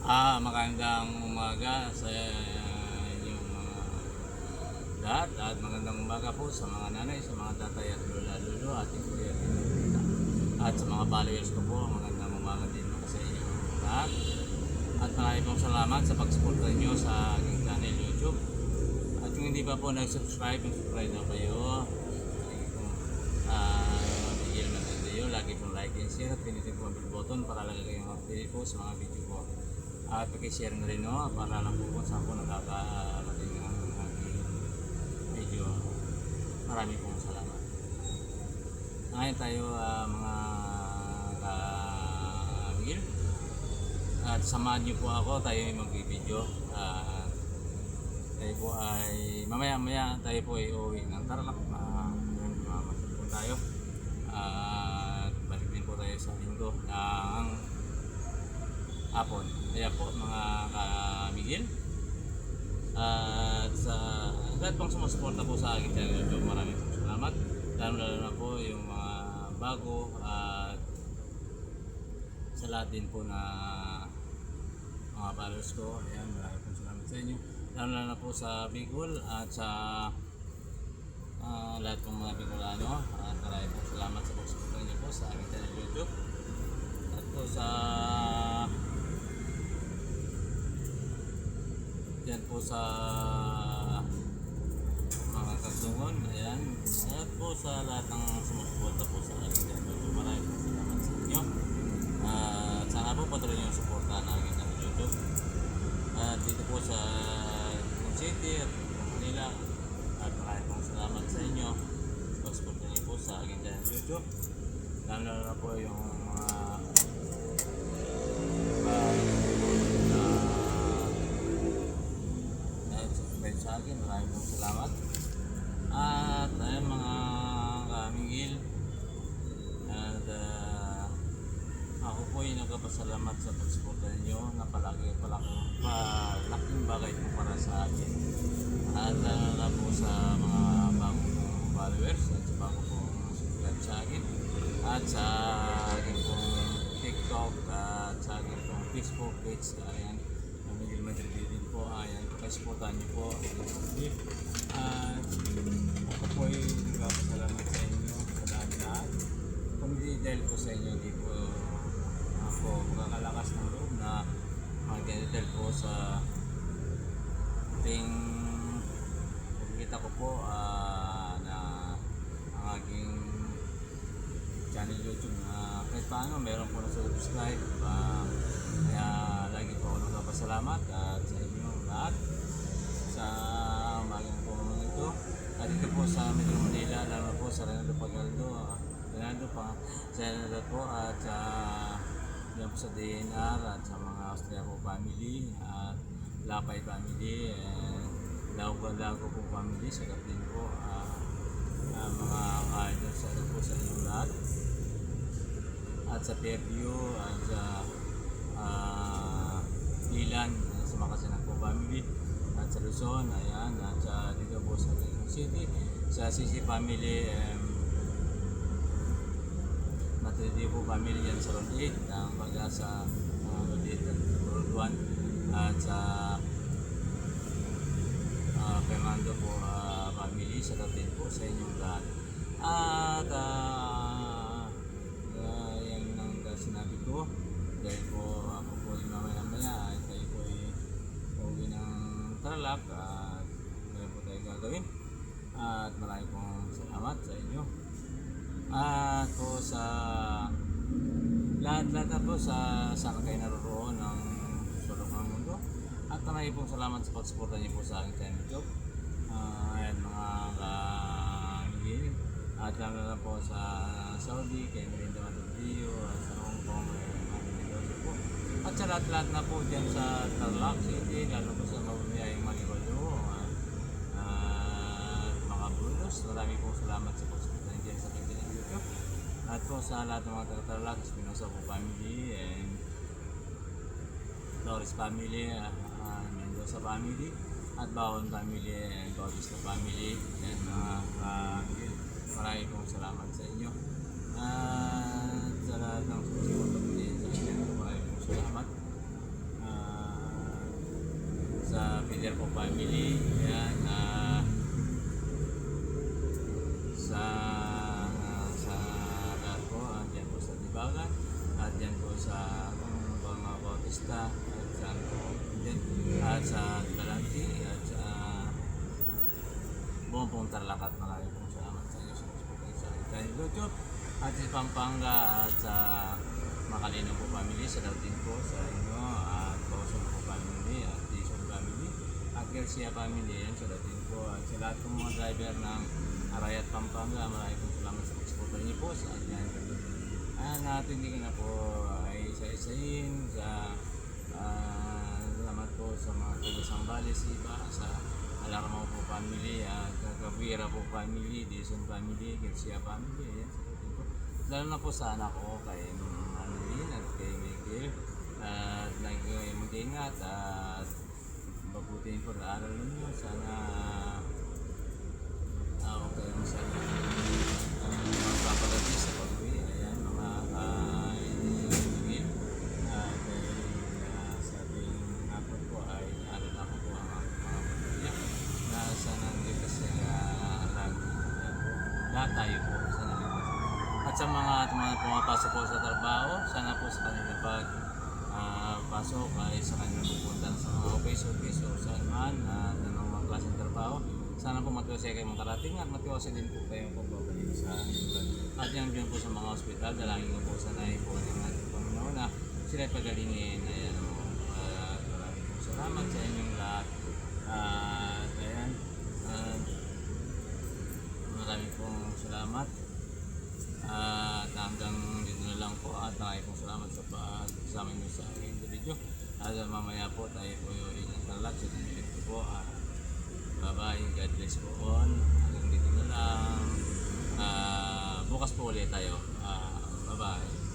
Magandang umaga sa inyong mga lahat at magandang umaga po sa mga nanay, sa mga tatay at lolo, ating kuya at tita. At sa mga followers ko po, magandang umaga din po sa inyo lahat. At marami pong salamat sa pag-suporta niyo sa aking channel YouTube. At kung hindi pa po nag-subscribe, subscribe na kayo. Lagi pong bigyan ng video, lagi pong like and share at pinitin po ang bell button para lagi kayong update po sa mga video ko. At pag-share na rin para lang po kung saan po nakakarating ang aking video. Marami pong salamat. Ngayon tayo mga ka-Miguel. At samahan niyo po ako, tayo ay mag-video. Tayo po ay mamaya tayo po ay uuwi ng Tarlac. Mamasal po tayo. At balik din po tayo sa linggo ng hapon. Kaya po mga ka-Miguel, at sa lahat pong sumusuporta po sa akin channel YouTube, maraming salamat. Lalo na po yung mga bago at sa lahat din po na mga followers ko. Ayan, maraming pong salamat sa inyo. Lalo na po sa Bicol at sa lahat pong mga Bicolano. At maraming pong salamat sa pagsuporta niyo po sa aking channel YouTube. At po sa yan po sa mga kagtungon, ayan, at po sa lahat ng sumusuporta po sa aking channel YouTube. Maraming po salamat sa inyo. At sana po patuloy yung suporta ng aking channel YouTube. At dito po sa City at Manila. At maraming po salamat sa inyo. Pag-suporta niyo po sa aking channel YouTube. Lalo na po yung mga sa akin, maraming pong salamat. At ayun mga ka-Miguel, at ako po ay nagpapasalamat sa pagsuporta ninyo na palaking bagay po para sa akin. At na po sa mga bagong followers at sa bago pong subscribe sa akin at sa aking pong TikTok at sa aking pong Facebook page. Ayan, Miguel Madrid din po. Ayan, pagsuportahan niyo po at ako po ay nagpapasalamat sa inyo sa lahat. Kung hindi dahil po sa inyo, hindi po ako makakalakas ng loob na mag-dahil po sa ating pagkita ko po na ang aking channel YouTube na kahit paano meron po na subscribe. Kaya lagi po ako nagpapasalamat at sa inyo lahat sa umagang po ito. At dito po sa Metro Manila, lalo po sa Reynaldo Pagaldo, Reynaldo po at yan po sa DNR at sa mga Austria po family at Lapay family and Lago po family, sa din po mga ka-idol sa po sa inyong lahat at sa Fairview at sa Ilan sa Makasinan po family at sa Luzon, ayan, at sa dito po sa Quezon City, sa CC family, Matridi po family yan sa Road 8, ang Pag-asa Road 8 at Road 1, at sa Fernando po family, sa Latin po sa inyong lahat. At yan ang sinabi ko, dahil po ako po yung mamaya ay tayo po ay uwi ng Tarlac at meron po tayo gagawin. At marami pong salamat sa inyo. At po sa lahat na po sa saan kayo naroon ng sulok ng mundo. At marami pong salamat sa pagsuporta niyo po sa aking channel YouTube. Ayan mga ka-Miguel. At lalo na po sa Saudi, kay Melinda Matutio, at sa Hong Kong, po. At sa lahat na po dyan sa Tarlac City, lalo po sa mabumiyayang Maliwalo at mga Brunos. Marami po salamat sa pagsuporta niyo dyan sa aking channel YouTube. At po sa lahat ng mga taga-Tarlac, Espinosa po family and Torres family, Mendoza family, at Bawon family and Bautista family, and marami pong salamat sa inyo. At sa lahat ng susuporta po din sa inyo, marami pong salamat. Peter po family. Ayan, sa lahat po, dyan po sa Dibagan, at dyan po sa mga Bautista, at sa at sa Galanti, at sa buong pong Tarlac. Maraming pong salamat sa inyo sa YouTube, at sa Pampanga, at sa Makalino po family, sa Dautin po sa inyo, at Bauson po family, at Dison family, at Garcia family, yan sa Dautin po, at sa lahat ng mga driver ng Arayat Pampanga. Maraming pong salamat sa exporter niyo po sa atin. Natin hindi ko na po ay isa-isahin sa salamat po sa mga taga-Sambales, iba sa Alarma po family, at Kagawira po family, Dison family, Garcia family, ayan sa Dautin po. Lalo na po sa anak ko kay Annalyn at kay Miguel, at mag-ingat at mabutin po na aral ninyo. Sana ako kayo sana magpapalagi sa pag-uwi. Ayan, mga Miguel, at sa ating hapon po ay aral ako po ang mga pamilya na sana nandito sila lagi. Ayan po, lahat tayo po sana nandito. At sa mga pumapasok po sa trabaho, sana po sa kanila pag pasok ay sa kanila pupunta sa mga office o saan man anong mga klaseng trabaho. Sana po matiwasay kayo makarating at matiwasay din po kayo pagbabalik sa iba. At yan din po sa mga ospital, dalangin ko po sana ay po ng ating Panginoon na sila pagalingin. Ayan, maraming po salamat sa inyong lahat. Ayan, maraming pong salamat. At hanggang dito na lang po, at maraming pong salamat sa pagsama nyo sa aking video. At mamaya po tayo po yung inatalat sa tinilit ko po. Bye bye, God bless po on. Hanggang dito na lang. Bukas po ulit tayo. Bye bye.